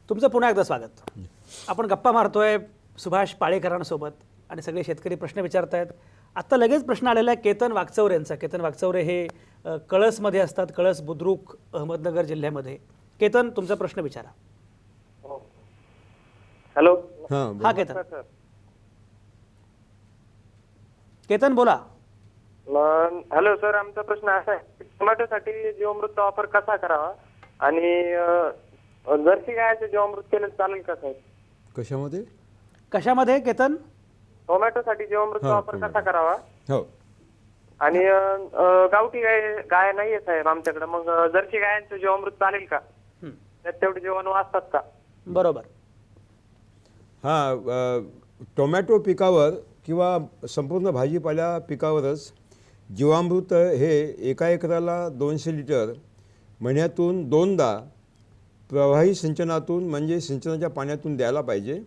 तुमचं पुन्हा एकदा स्वागत. आपण गप्पा मारतोय सुभाष पाळेकरांसोबत आणि सगळे शेतकरी प्रश्न विचारत आहेत. आत्ता लगेच प्रश्न आलेला आहे केतन वागचौरे यांचा. केतन वागचौरे हे कळसमध्ये असतात, कळस बुद्रुक अहमदनगर जिल्ह्यामध्ये. केतन, तुमचा प्रश्न विचारा. हॅलो. हा केतन. केतन बोला. हॅलो सर, आमचा प्रश्न असा आहे, टोमॅटोसाठी जीवामृतचा वापर कसा करावा आणि जर्सी गायचं जीवामृत केलं चालेल का साहेब? कशामध्ये कशामध्ये केतन? टोमॅटोसाठी जीवामृतचा वापर कसा करावा हो. आणि गावठी गाय नाहीये साहेब आमच्याकडे, मग जर्सी गायांचं जीवामृत चालेल का? त्यात तेवढे जीवाणू असतात का? बरोबर. टोमॅटो पिकावर किंवा संपूर्ण भाजीपाला पिकावरच जीवामृत हे एका एकराला 200 लिटर महिन्यातून 2दा प्रवाही सिंचनातून म्हणजे सिंचनाच्या पाण्यातून द्यायला पाहिजे.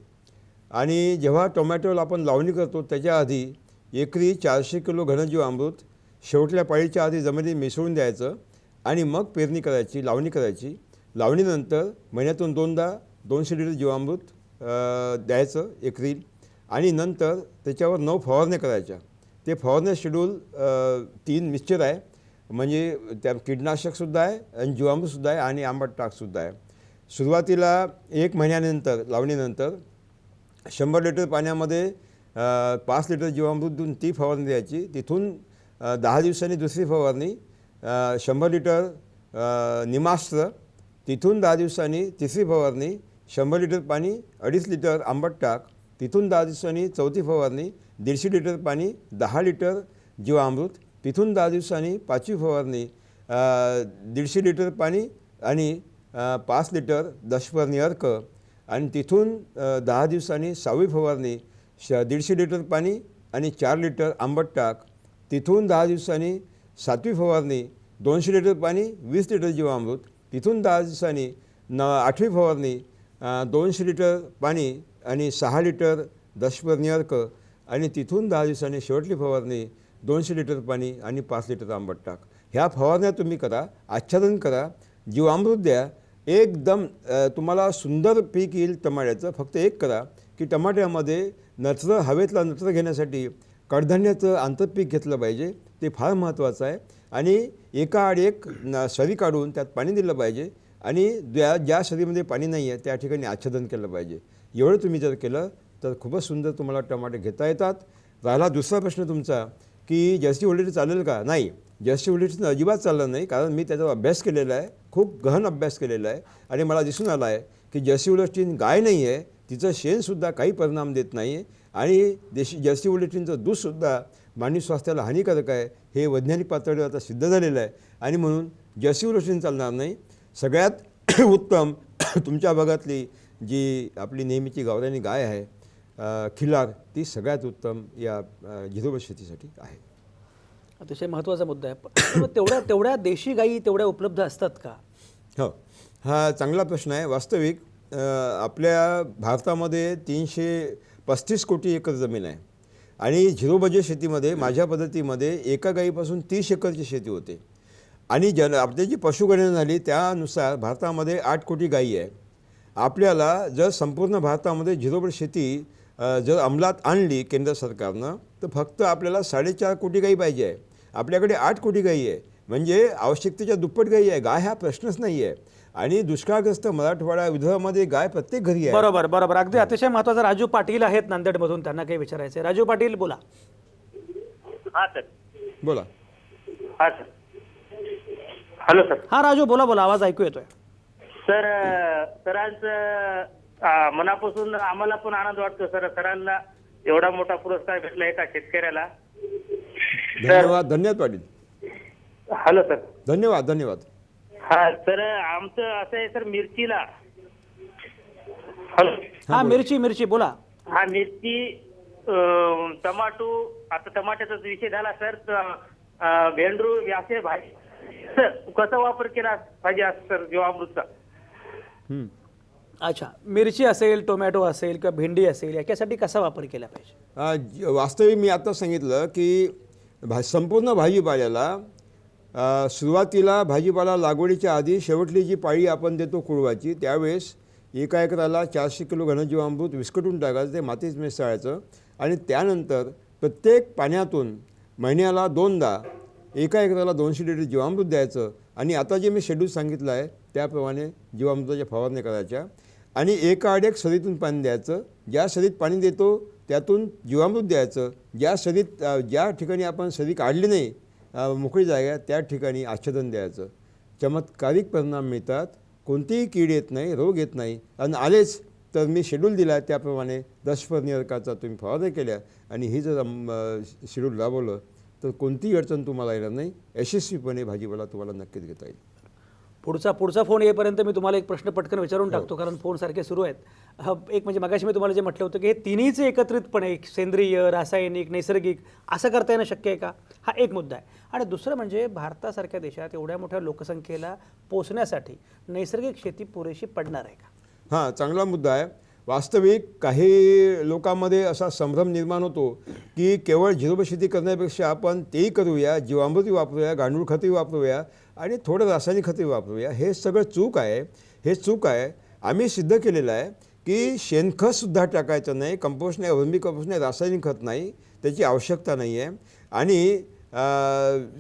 आणि जेव्हा टोमॅटोला आपण लावणी करतो त्याच्या आधी एकरी 400 किलो घनजीवामृत शेवटल्या पाळीच्या आधी जमिनीत मिसळून द्यायचं आणि मग पेरणी करायची, लावणी करायची. लावणीनंतर महिन्यातून 2दा 200 लिटर जीवामृत द्यायचं एकरी आणि नंतर त्याच्यावर 9 फवारण्या करायच्या. ते फवारण्या शेड्यूल 3 निश्चित आहे, म्हणजे त्या कीटनाशकसुद्धा आहे आणि जीवामृतसुद्धा आहे आणि आंबट टाकसुद्धा आहे. सुरुवातीला 1 महिन्यानंतर लावणीनंतर 100 लिटर पाण्यामध्ये 5 लिटर जीवामृत देऊन ती फवारणी द्यायची. तिथून 10 दिवसांनी दुसरी फवारणी 100 लिटर निमास्त्र. तिथून 10 दिवसांनी तिसरी फवारणी 100 लिटर पाणी 2.5 लिटर आंबट टाक. तिथून 10 दिवसांनी चौथी फवारणी 150 लिटर पाणी 10 लिटर जीवामृत. तिथून 10 दिवसांनी पाचवी फवारणी 150 लिटर पाणी आणि 5 लिटर दशपर्णी अर्क. आणि तिथून 10 दिवसांनी 6वी फवारणी 150 लिटर पाणी आणि 4 लिटर आंबट टाक. तिथून 10 दिवसांनी 7वी फवारणी 200 लिटर पाणी 20 लिटर जीवामृत. तिथून 10 दिवसांनी 8वी फवारणी 200 लिटर पाणी आणि 6 लिटर दशपर्णी अर्क. आणि तिथून 10 दिवसांनी शेवटली फवारणी 200 लिटर पाणी आणि 5 लिटर आंबट टाक. ह्या फवारण्या तुम्ही करा, आच्छादन करा, जीवामृत द्या. एकदम तुम्हाला सुंदर पीक येईल टमाट्याचं. फक्त एक करा की टमाट्यामध्ये नत्र, हवेतला नत्र घेण्यासाठी कडधान्याचं आंतरपीक घेतलं पाहिजे. ते फार महत्त्वाचं आहे. आणि एकाआड एक सरी काढून त्यात पाणी दिलं पाहिजे आणि ज्या सरीमध्ये पाणी नाही आहे त्या ठिकाणी आच्छादन केलं पाहिजे. एवढं तुम्ही जर केलं तर खूपच सुंदर तुम्हाला टमाटे घेता येतात. राहिला दुसरा प्रश्न तुमचा की जर्सी व्हॅरायटी चालेल का? नाही, जर्सी व्हॅरायटीचं अजिबात चाललं नाही, कारण मी त्याचा अभ्यास केलेला आहे, खूप गहन अभ्यास केलेला आहे. आणि मला दिसून आला आहे की जर्सी व्हॅरायटी गाय नाही आहे, तिचं शेणसुद्धा काही परिणाम देत नाही आहे आणि जर्सी व्हॅरायटीचं दूधसुद्धा मानवी स्वास्थ्याला हानिकारक आहे. हे वैज्ञानिक पातळीवर आता सिद्ध झालेलं आहे. आणि म्हणून जर्सी व्हॅरायटी चालणार नाही. सगळ्यात उत्तम तुमच्या भागातली जी आपली नेहमीची गावरानी गाय आहे खिलार, ती सगळ्यात उत्तम या झिरोबज शेतीसाठी आहे. अतिशय महत्त्वाचा मुद्दा आहे. पण तेवढ्या देशी गायी तेवढ्या उपलब्ध असतात का? हो, हा चांगला प्रश्न आहे. वास्तविक आपल्या भारतामध्ये 335 कोटी एकर जमीन आहे आणि झिरो बजेट शेतीमध्ये माझ्या पद्धतीमध्ये एका गायीपासून 30 एकरची शेती होते. आणि आपली जी पशुगणना झाली त्यानुसार भारतामध्ये 8 कोटी गायी आहे. आपल्याला जर संपूर्ण भारतामध्ये झिरो बजेट शेती जर अंमलात आणली केंद्र सरकारनं तर फक्त आपल्याला 4.5 कोटी गायी पाहिजे आहे. आपल्याकडे 8 कोटी गायी आहे, म्हणजे आवश्यकतेच्या दुप्पट गायी आहे. गाय हा प्रश्नच नाही आहे. आणि दुष्काळग्रस्त मराठवाडा विदर्भामध्ये गाय प्रत्येक घरी आहे. बरोबर बरोबर, अगदी अतिशय महत्त्वाचं. राजू पाटील आहेत नांदेडमधून, त्यांना काही विचारायचं आहे. राजू पाटील बोला. हा सर. बोला. हा सर. Hello sir. हा राजू बोला बोला, आवाज ऐकू येतोय. सर, सरांचं मनापासून आम्हाला पण आनंद वाटतो सर, सरांना एवढा मोठा पुरस्कार भेटला एका शेतकऱ्याला. धन्यवाद. धन्यवाद पाटील. Hello sir. धन्यवाद. धन्यवाद. हा सर, आमचं असं आहे सर, मिरचीला. हॅलो. हा मिरची बोला. हा मिरची, टमाटो, आता टमाट्याचा विषय झाला सर, भेंडरू असे भाजी सर कसा वापर केला पाहिजे सर जीवामृतचा? अच्छा, मिरची असेल, टोमॅटो असेल किंवा भेंडी असेल, याच्यासाठी कसा वापर केला पाहिजे? वास्तविक मी आता सांगितलं की संपूर्ण भाजीपाल्याला सुरुवातीला भाजीपाला लागवडीच्या आधी शेवटली जी पाळी आपण देतो कुळवाची, त्यावेळेस एका एकराला 400 किलो घनजीवामृत विस्कटून टाकायचं, ते मातीत मिसळायचं आणि त्यानंतर प्रत्येक पाण्यातून महिन्याला 2दा एका एकराला 200 लिटर जीवामृत द्यायचं. आणि आता जे मी शेड्यूल सांगितलं आहे त्याप्रमाणे जीवामृताच्या फवारणी करायच्या आणि एकाआड-एक सरीतून पाणी द्यायचं. ज्या सरीत पाणी देतो त्यातून जीवामृत द्यायचं. ज्या ठिकाणी आपण सरी काढली नाही, मोकळी जागा, त्या ठिकाणी आच्छादन द्यायचं. चमत्कारिक परिणाम मिळतात. कोणतेही कीड येत नाही, रोग येत नाही. आणि आलेच तर मी शेड्यूल दिला त्याप्रमाणे 10 निरकाचा तुम्ही फवारणी केल्या आणि ही जर शेड्यूल राबवलं तर कोणतीही अडचण तुम्हाला येणार नाही. यशस्वीपणे भाजीपाला तुम्हाला नक्कीच घेता येईल. पुढचा फोन येईपर्यंत मी तुम्हाला एक प्रश्न पटकन विचारून टाकतो, कारण फोन सारखे सुरू आहेत. एक म्हणजे मगाशी मी तुम्हाला जे म्हटलं होतं की हे तिन्हीचे एकत्रितपणे सेंद्रिय, रासायनिक, नैसर्गिक असं करता येणं शक्य आहे का, हा एक मुद्दा आहे. आणि दुसरं म्हणजे भारतासारख्या देशात एवढ्या मोठ्या लोकसंख्येला पोचण्यासाठी नैसर्गिक शेती पुरेशी पडणार आहे का? हां, चांगला मुद्दा आहे. वास्तविक काही लोकांमध्ये असा संभ्रम निर्माण होतो की केवळ झिरो शेती करण्यापेक्षा आपण तेही करूया, जीवामृती वापरूया, गांडूळ खतही वापरूया आणि थोडं रासायनिक खतही वापरूया. हे सगळं चूक आहे. हे चूक आहे. आम्ही सिद्ध केलेलं आहे की शेणखतसुद्धा टाकायचं नाही, कंपोस्ट नाही, वर्मी कंपोस्ट नाही, रासायनिक खत नाही, त्याची आवश्यकता नाही आहे. आणि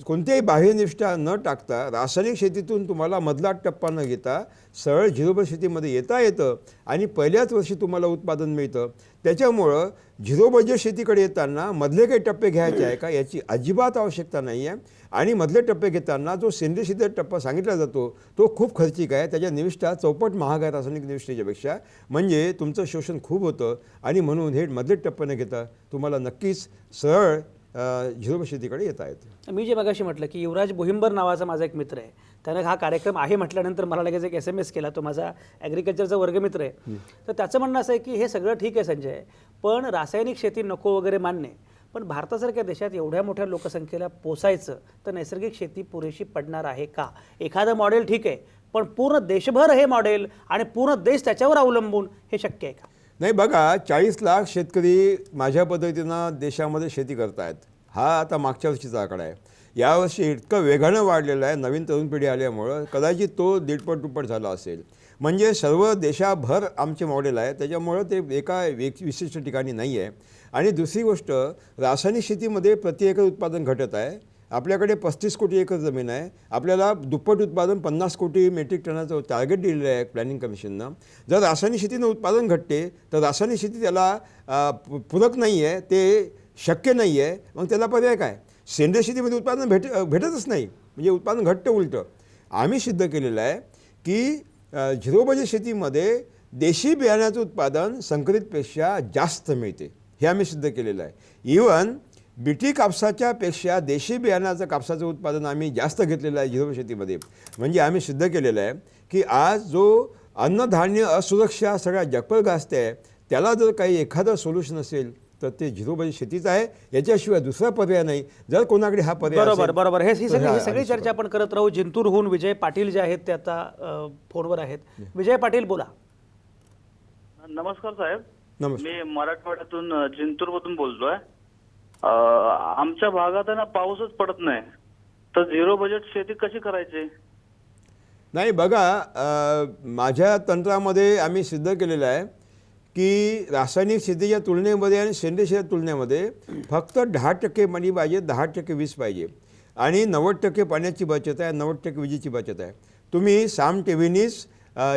कोणत्याही बाह्यनिष्ठा न टाकता रासायनिक शेतीतून तुम्हाला मधला टप्पा न घेता सरळ झिरो शेतीमध्ये येता येतं आणि पहिल्याच वर्षी तुम्हाला उत्पादन मिळतं. त्याच्यामुळं झिरो बजेट शेतीकडे येताना मधले काही टप्पे घ्यायचे आहे का याची अजिबात आवश्यकता नाही आहे. आणि मधले टप्पे घेताना जो सेंद्रिय शेतीचा टप्पा सांगितला जातो तो खूप खर्चिक आहे. त्याच्या निविष्ठा चौपट महाग आहे रासायनिक निविष्ठेच्यापेक्षा. म्हणजे तुमचं शोषण खूप होतं आणि म्हणून हे मधले टप्पे न घेता तुम्हाला नक्कीच सरळ झिरो शेतीकडे येता येतं. मी जे मगाशी म्हटलं की युवराज बोहिंबर नावाचा माझा एक मित्र आहे, त्यानं हा कार्यक्रम आहे म्हटल्यानंतर मला लगेच एक SMS केला. तो माझा ॲग्रिकल्चरचा वर्गमित्र आहे. तर त्याचं म्हणणं असं आहे की हे सगळं ठीक आहे संजय, पण रासायनिक शेती नको वगैरे मान्य, पण भारतासारख्या देशात एवढ्या मोठ्या लोकसंख्येला पोसायचं तर नैसर्गिक शेती पुरेशी पडणार आहे का? एखादं मॉडेल ठीक आहे, पण पूर्ण देशभर हे मॉडेल आणि पूर्ण देश त्याच्यावर अवलंबून हे शक्य आहे का? नाही, बघा 40 लाख शेतकरी माझ्या पद्धतीनं देशामध्ये शेती करत आहेत. हा आता मागच्या वर्षीचा आकडा आहे. यावर्षी इतकं वेगानं वाढलेलं आहे नवीन तरुण पिढी आल्यामुळं, कदाचित तो 1.5 दुप्पट झाला असेल. म्हणजे सर्व देशाभर आमचे मॉडेल आहे. त्याच्यामुळं ते एका विशिष्ट ठिकाणी नाही आहे. आणि दुसरी गोष्ट, रासायनिक शेतीमध्ये प्रति एकर उत्पादन घटत आहे. आपल्याकडे 35 कोटी एकर जमीन आहे. आपल्याला दुप्पट उत्पादन 50 कोटी मेट्रिक टनाचं टार्गेट दिलेलं आहे प्लॅनिंग कमिशननं. जर रासायनिक शेतीनं उत्पादन घटते तर रासायनिक शेती त्याला पूरक नाही आहे, ते शक्य नाही आहे. मग त्याला पर्याय काय? सेंद्रिय शेतीमध्ये उत्पादन भेटतच नाही, म्हणजे उत्पादन घटतं उलटं. आम्ही सिद्ध केलेलं आहे की झिरो बजेट शेतीमध्ये देशी बियाण्याचं उत्पादन संकरितपेक्षा जास्त मिळते. हे आम्ही सिद्ध केलेलं आहे. इवन बीटी कापसाच्या पेक्षा देशी बियाण्याचं कापसाचं उत्पादन आम्ही जास्त घेतलेलं आहे झिरो शेतीमध्ये. म्हणजे आम्ही सिद्ध केलेलं आहे की आज जो अन्नधान्य असुरक्षा सगळ्या जगभर गाजते आहे, त्याला जर काही एखादं सोल्युशन असेल तर ते झिरो बजेट शेतीच आहे. याच्याशिवाय दुसरा पर्याय नाही. जर कोणाकडे हा पर्याय बरोबर ही सगळी चर्चा आपण करत राहू. जिंतूरहून विजय पाटील जे आहेत ते आता फोनवर आहेत. विजय पाटील, बोला. नमस्कार साहेब. नमस्कार. मी मराठवाड्यातून जिंतूरमधून बोलतोय. आमच्या भागात ना पाऊसच पडत नाही, तर झिरो बजेट शेती कशी करायची? नाही, बघा, माझ्या तंत्रामध्ये आम्ही सिद्ध केलेलं आहे की रासायनिक शेतीच्या तुलनेमध्ये आणि सेंद्रिय शेतीच्या तुलनेमध्ये फक्त 10% पाणी पाहिजे, 10% वीज पाहिजे आणि 90% पाण्याची बचत आहे, 90% विजेची बचत आहे. तुम्ही साम टीव्हीनीच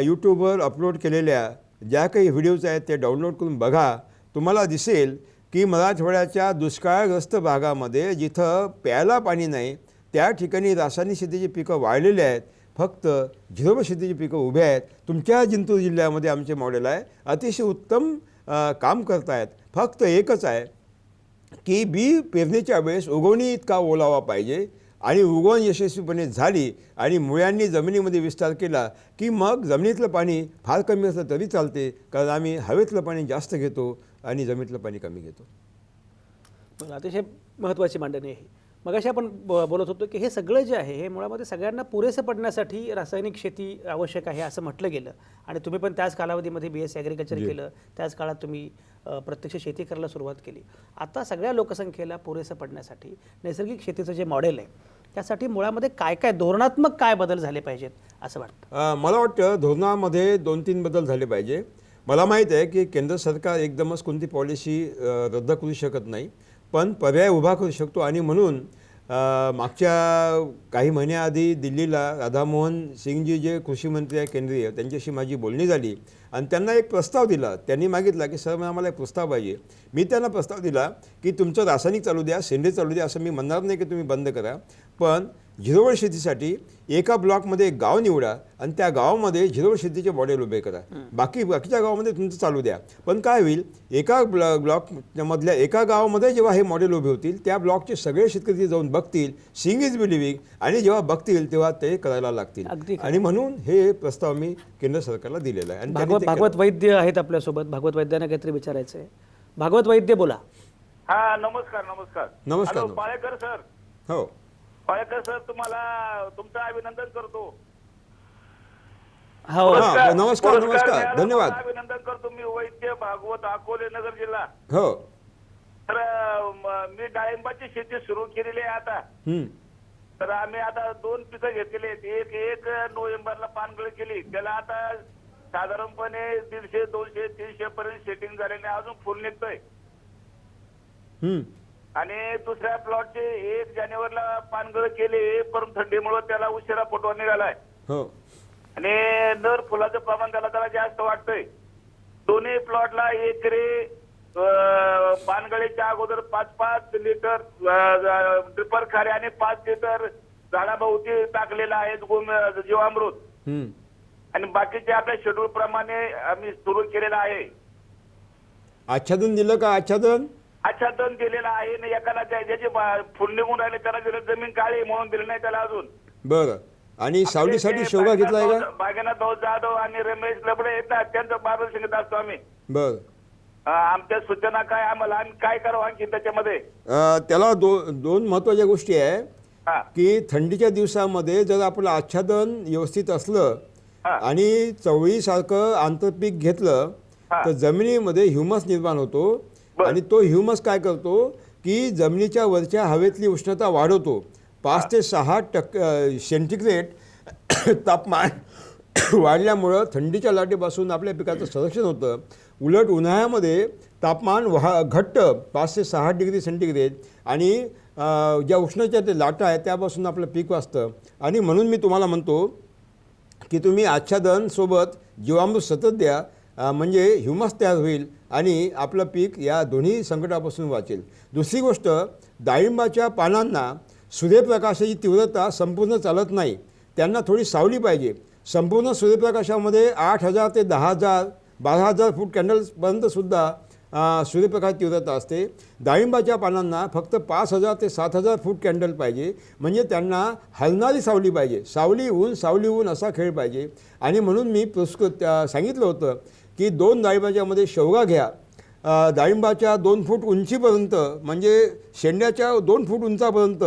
यूट्यूबवर अपलोड केलेल्या ज्या काही व्हिडिओज आहेत ते डाउनलोड करून बघा. तुम्हाला दिसेल की मराठवाड्याच्या दुष्काळग्रस्त भागामध्ये जिथं प्यायला पाणी नाही त्या ठिकाणी रासायनिक शेतीची पिकं वाढलेली आहेत. फक्त झिरो शेतीची पिकं उभे आहेत. तुमच्या जिंतूर जिल्ह्यामध्ये आमचे मॉडेल आहे, अतिशय उत्तम काम करत आहेत. फक्त एकच आहे की बी पेरणीच्या वेळेस उगवणी इतका ओलावा पाहिजे आणि उगवण यशस्वीपणे झाली आणि मुळ्यांनी जमिनीमध्ये विस्तार केला की मग जमिनीतलं पाणी फार कमी असलं तरी चालते, कारण आम्ही हवेतलं पाणी जास्त घेतो आणि जमिनीतलं पाणी कमी घेतो. अतिशय महत्त्वाची मांडणी आहे. मगाशी आपण बोलत होतो की हे सगळं जे आहे हे मुळामध्ये सगळ्यांना पुरेसं पडण्यासाठी रासायनिक शेती आवश्यक आहे असं म्हटलं गेलं. आणि तुम्ही पण त्याच कालावधीमध्ये BSc ॲग्रिकल्चर केलं, त्याच काळात तुम्ही प्रत्यक्ष शेती करायला सुरुवात केली. आता सगळ्या लोकसंख्येला पुरेसं पडण्यासाठी नैसर्गिक शेतीचं जे मॉडेल आहे त्यासाठी मुळामध्ये काय काय धोरणात्मक काय बदल झाले पाहिजेत असं वाटतं? मला वाटतं धोरणामध्ये 2-3 बदल झाले पाहिजे. मला माहीत आहे की केंद्र सरकार एकदमच कोणती पॉलिसी रद्द करू शकत नाही, पण पर्याय उभा करू शकतो. आणि म्हणून मागच्या काही महिन्याआधी दिल्लीला राधामोहन सिंगजी जे कृषी मंत्री आहे केंद्रीय, त्यांच्याशी माझी बोलणी झाली आणि त्यांना एक प्रस्ताव दिला. त्यांनी मागितला की सर आम्हाला एक प्रस्ताव पाहिजे. मी त्यांना प्रस्ताव दिला की तुमचं रासायनिक चालू द्या, सेंद्रिय चालू द्या, असं मी म्हणणार नाही की तुम्ही बंद करा, पण झिरोवर शेतीसाठी एका ब्लॉकमध्ये एक गाव निवडा आणि त्या गावामध्ये झिरोवर शेतीचे मॉडेल उभे करा. बाकीच्या गावामध्ये तुमचं चालू द्या. पण काय होईल, एका ब्लॉकमधल्या एका गावामध्ये जेव्हा हे मॉडेल उभे होतील त्या ब्लॉकचे सगळे शेतकरी जाऊन बघतील, सिंग इज बिलिव्हिंग, आणि जेव्हा बघतील तेव्हा ते करायला लागतील. अगदी खरं. आणि म्हणून हे प्रस्ताव मी केंद्र सरकारला दिलेला आहे. आणि त्यांनी ते भागवत वैद्य आहेत आपल्यासोबत. भागवत वैद्यांना काहीतरी विचारायचं आहे. भागवत वैद्य बोला. हा, नमस्कार. नमस्कार. नमस्कार. Hello, Palekar sir. हो, पाळेकर सर, तुम्हाला तुमचं अभिनंदन करतो. हो, हा, नमस्कार. मिळाला, धन्यवाद. तुम्हाला अभिनंदन करतो. मी वैद्य भागवत, अकोले, नगर जिल्हा. हो. तर मी डाळिंबाची शेती सुरू केलेली आहे आता. हम्म. तर आम्ही आता 2 पिकं घेतलेली आहेत. एक नोव्हेंबरला पानगळ केली, त्याला आता साधारणपणे 150, 200, 300 पर्यंत सेटिंग झालेले, अजून फुल निघतोय. हम्म. आणि दुसऱ्या प्लॉटचे 1 जानेवारीला पानगळ केले, परंतु थंडीमुळे त्याला उशिरा फुटवा निघालाय. हो. आणि नर फुलाचं प्रमाण त्याला जास्त वाटतंय. दोन्ही प्लॉटला एकरी पानगळीच्या अगोदर 5-5 लिटर ड्रिपर खारे आणि 5 लिटर झाडाभोवती टाकलेलं आहे जीवामृत. हम्म. आणि बाकीचे आपल्या शेड्यूल प्रमाणे आम्ही सुरू केलेलं आहे. आच्छादन दिलं का? आच्छादन दिलेलं आहे. आणि एकाला ज्याची फुल निघून राहिले त्याला दिलं, जमीन काळी म्हणून दिलं नाही त्याला अजून. बरं. आणि सावलीसाठी शेवगा घेतलाय का? भागीनाथ भाऊ जाधव आणि रमेश लबडे येतात, त्यांचं मार्गदर्शन असतो आम्ही. बरं. आमच्या सूचना काय, आम्हाला आम्ही काय करावं आणखी त्याच्यामध्ये? त्याला दोन महत्त्वाच्या गोष्टी आहे हा. की थंडीच्या दिवसामध्ये जर आपलं आच्छादन व्यवस्थित असलं हा. आणि चवळीसारखं आंतरपीक घेतलं हा. तर जमिनीमध्ये ह्युमस निर्माण होतो. बरं. आणि तो ह्युमस काय करतो की जमिनीच्या वरच्या हवेतली उष्णता वाढवतो. 5 ते 6% सेंटीग्रेड तापमान वाढल्यामुळं थंडीच्या लाटेपासून आपल्या पिकाचं संरक्षण होतं. उलट उन्हाळ्यामध्ये तापमान घट्ट 5 ते 6 डिग्री सेंटीग्रेड आणि ज्या उष्णतेच्या ते लाटा आहेत त्यापासून आपलं पीक वाचतं. आणि म्हणून मी तुम्हाला म्हणतो की तुम्ही आच्छादनसोबत जीवामृत सतत द्या, म्हणजे ह्युमस तयार होईल आणि आपलं पीक या दोन्ही संकटापासून वाचेल. दुसरी गोष्ट, डाळिंबाच्या पानांना सूर्यप्रकाशाची तीव्रता संपूर्ण चालत नाही, त्यांना थोडी सावली पाहिजे. संपूर्ण सूर्यप्रकाशामध्ये 8,000 ते 10,000 12,000 फूट कॅन्डल्सपर्यंतसुद्धा सूर्यप्रकाश तीव्रता असते. डाळिंबाच्या पानांना फक्त 5,000 ते 7,000 फूट कॅन्डल पाहिजे, म्हणजे त्यांना हलणारी सावली पाहिजे. सावली ऊन असा खेळ पाहिजे. आणि म्हणून मी सांगितलं होतं की 2 डाळिंबाच्यामध्ये शेवगा घ्या. डाळिंबाच्या 2 फूट उंचीपर्यंत, म्हणजे शेंड्याच्या 2 फूट उंचापर्यंत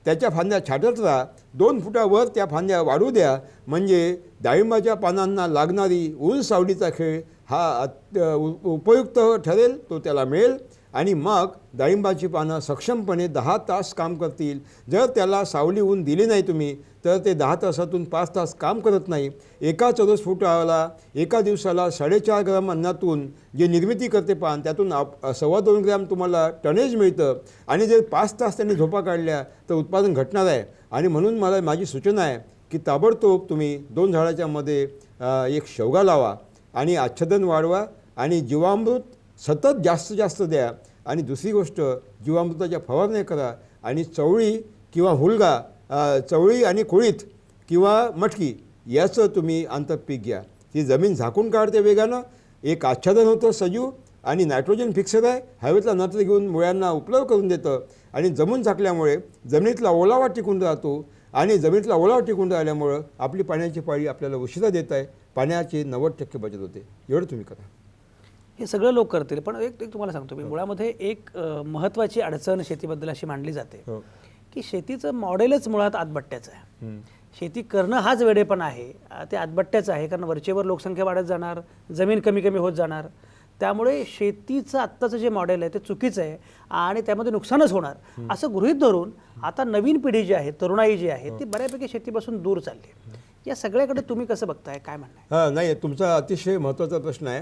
त्याच्या फांद्या छाटत राहा. 2 फुटावर त्या फांद्या वाढू द्या, म्हणजे डाळिंबाच्या पानांना लागणारी ऊन सावलीचा खेळ हा उपयुक्त ठरेल, तो त्याला मिळेल. आणि मग डाळिंबाची पानं सक्षमपणे 10 तास काम करतील. जर त्याला सावली ऊन दिली नाही तुम्ही तर ते 10 तासातून 5 तास काम करत नाही. एका चौरस फुटाला एका दिवसाला 4.5 ग्रॅम अन्नातून जे निर्मिती करते पान, त्यातून 2.25 ग्रॅम तुम्हाला टनेज मिळतं. आणि जर 5 तास त्यांनी झोपा काढल्या तर उत्पादन घटणार आहे. आणि म्हणून माझी सूचना आहे की ताबडतोब तुम्ही 2 झाडाच्या मध्ये एक शेवगा लावा आणि आच्छादन वाढवा आणि जीवामृत सतत जास्त द्या. आणि दुसरी गोष्ट, जीवामृताच्या फवारण्या करा. आणि चवळी किंवा हुलगा, चवळी आणि कुळीथ किंवा मटकी याचं तुम्ही आंतरपीक घ्या. ती जमीन झाकून काढते वेगानं, एक आच्छादन होतं सजीव, आणि नायट्रोजन फिक्सर आहे, हवेतला नत्र घेऊन मुळ्यांना उपलब्ध करून देतं. आणि जमून झाकल्यामुळे जमिनीतला ओलावा टिकून राहतो. आणि जमिनीतला ओलावा टिकून राहिल्यामुळं आपली पाण्याची पाळी आपल्याला उशिरा देत आहे. पाण्याची 90% बचत होते. एवढं तुम्ही करा. हे सगळं लोक करतील, पण एक तुम्हाला सांगतो मी, मुळामध्ये एक महत्त्वाची अडचण शेतीबद्दल अशी मांडली जाते की शेतीचं मॉडेलच मुळात आतबट्ट्याचं आहे. शेती करणं हाच वेडेपण आहे, ते आतबट्ट्याचं आहे. कारण वरचेवर लोकसंख्या वाढत जाणार, जमीन कमी होत जाणार. त्यामुळे शेतीचं आत्ताचं जे मॉडेल आहे ते चुकीचं आहे आणि त्यामध्ये नुकसानच होणार असं गृहीत धरून आता नवीन पिढी जी आहे, तरुणाई जी आहे, ती बऱ्यापैकी शेतीपासून दूर चालली आहे. या सगळ्याकडे तुम्ही कसं बघताय, काय म्हणणं आहे? हां, नाही, तुमचा अतिशय महत्त्वाचा प्रश्न आहे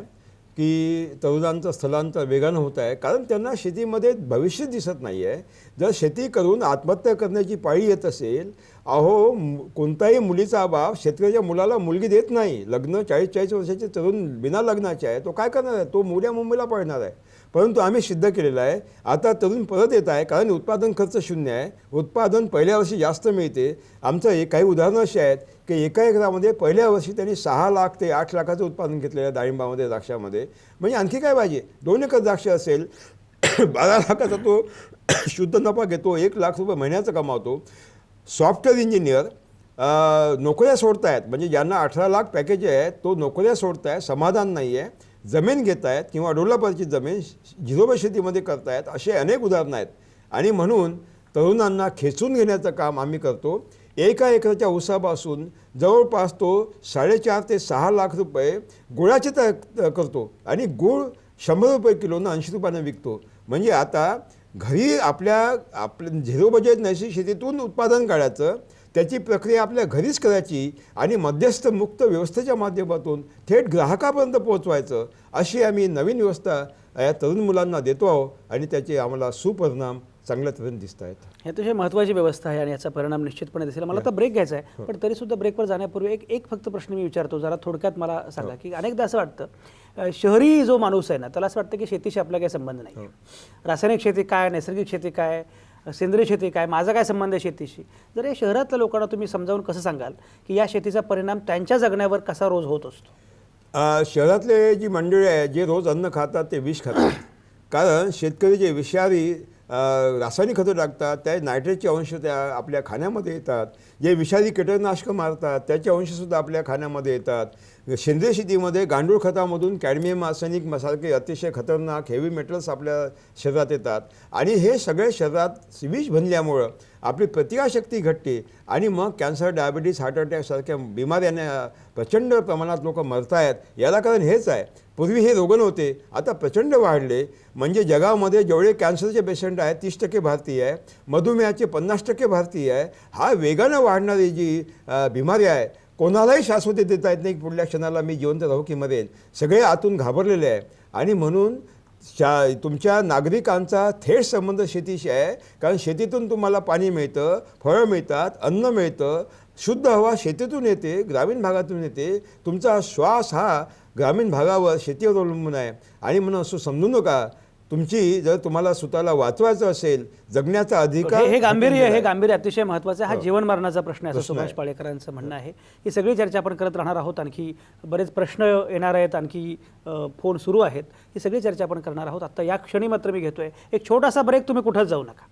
की तरुणांचं स्थलांतर वेगानं होत आहे, कारण त्यांना शेतीमध्ये भविष्य दिसत नाही आहे. जर शेती करून आत्महत्या करण्याची पाळी येत असेल, अहो कोणताही मुलीचा बाप शेतकऱ्याच्या मुलाला मुलगी देत नाही. लग्न 40-40 वर्षाचे तरुण बिना लग्नाचे आहे, तो काय करणार आहे? तो मोठ्या मुंबईला पळणार आहे. परंतु आम्ही सिद्ध केलेलं आहे, आता तरुण परत येत आहे, कारण उत्पादन खर्च शून्य आहे, उत्पादन पहिल्या वर्षी जास्त मिळते. आमचं काही उदाहरणं अशी आहेत की एका एकरामध्ये पहिल्या वर्षी त्यांनी 6 लाख ते 8 लाखाचं उत्पादन घेतलेलं आहे डाळिंबामध्ये, द्राक्षामध्ये. म्हणजे आणखी काय पाहिजे? 2 एकर द्राक्ष असेल 12 लाखाचा तो शुद्ध नफा घेतो, 1 लाख रुपये महिन्याचा कमावतो. सॉफ्टवेअर इंजिनियर नोकऱ्या सोडतायत, म्हणजे ज्यांना 18 लाख पॅकेज आहे तो नोकऱ्या सोडतायत, समाधान नाही आहे, जमीन घेत आहेत किंवा डेव्हलपरची जमीन झिरो शेतीमध्ये करतायत. असे अनेक उदाहरणं आहेत. आणि म्हणून तरुणांना खेचून घेण्याचं काम आम्ही करतो. एका एकराच्या ऊसापासून जवळपास तो 4.5 ते 6 लाख रुपये गुळाचे करतो आणि गूळ 100 रुपये किलोनं 80 रुपयानं विकतो. म्हणजे आता घरी आपल्या झिरो बजेट नैसर्गिक शेतीतून उत्पादन काढायचं, त्याची प्रक्रिया आपल्या घरीच करायची आणि मध्यस्थ मुक्त व्यवस्थेच्या माध्यमातून थेट ग्राहकापर्यंत पोहोचवायचं, अशी आम्ही नवीन व्यवस्था या तरुण मुलांना देतो आहोत आणि त्याचे आम्हाला सुपरिणाम चांगल्या तऱ्हेने दिसत आहेत. हे अतिशय महत्त्वाची व्यवस्था आहे आणि याचा परिणाम निश्चितपणे दिसेल. मला आता ब्रेक घ्यायचा आहे, पण तरीसुद्धा ब्रेकवर जाण्यापूर्वी एक फक्त प्रश्न मी विचारतो, जरा थोडक्यात मला सांगा की अनेकदा असं वाटतं शहरी जो माणूस आहे ना, त्याला असं वाटतं की शेतीशी आपला काही संबंध नाही. रासायनिक शेती काय, नैसर्गिक शेती काय, सेंद्रिय शेती काय, माझा काय संबंध आहे शेतीशी? जर या शहरातल्या लोकांना तुम्ही समजावून कसं सांगाल की या शेतीचा परिणाम त्यांच्या जगण्यावर कसा रोज होत असतो? शहरातले जी मंडळी आहे, जे रोज अन्न खातात ते विष खातात. कारण शेतकरी जे विषारी रासायनिक खतं टाकतात, त्या नायट्रेटचे अंश त्या आपल्या खाण्यामध्ये येतात. जे विषारी कीटकनाशकं मारतात त्याचे अंशसुद्धा आपल्या खाण्यामध्ये येतात. सेंद्रिय शेतीमध्ये गांडूळ खतामधून कॅडमियम, आर्सेनिक सारखे अतिशय खतरनाक हेवी मेटल्स आपल्या शरीरात येतात आणि हे सगळे शरीरात विष बनल्यामुळं आपली प्रतिकारशक्ती घटते आणि मग कॅन्सर, डायबिटीस, हार्ट अटॅकसारख्या बिमाऱ्याने प्रचंड प्रमाणात लोक मरत आहेत. याला कारण हेच आहे, पूर्वी हे रोग नव्हते, आता प्रचंड वाढले. म्हणजे जगामध्ये जेवढे कॅन्सरचे पेशंट आहेत 30% भारतीय आहे, मधुमेहाचे 50% भारतीय आहे. हा वेगानं वाढणारी जी बिमारी आहे, कोणालाही शाश्वती देता येत नाही पुढल्या क्षणाला मी जिवंत राहू की मरेल. सगळे आतून घाबरलेले आहे आणि म्हणून तुमच्या नागरिकांचा थेट संबंध शेतीशी आहे. कारण शेतीतून तुम्हाला पाणी मिळतं, फळं मिळतात, अन्न मिळतं, शुद्ध हवा शेतीतून येते, ग्रामीण भागातून येते. तुमचा श्वास हा ग्रामीण भागावर शेतीवर अवलंबून आहे. आणि म्हणून असं समजू नका, तुमची जर तुम्हाला स्वतःला वाचवायचं असेल, जगण्याचा अधिकार, हे गांभीर्य अतिशय महत्त्वाचं आहे. हा जीवन मरणाचा प्रश्न आहे असं सुभाष पाळेकरांचं म्हणणं आहे. ही सगळी चर्चा आपण करत राहणार आहोत. आणखी बरेच प्रश्न येणार आहेत, आणखी फोन सुरू आहेत. ही सगळी चर्चा आपण करणार आहोत. आता या क्षणी मात्र मी घेतोय एक छोटासा ब्रेक. तुम्ही कुठंच जाऊ नका.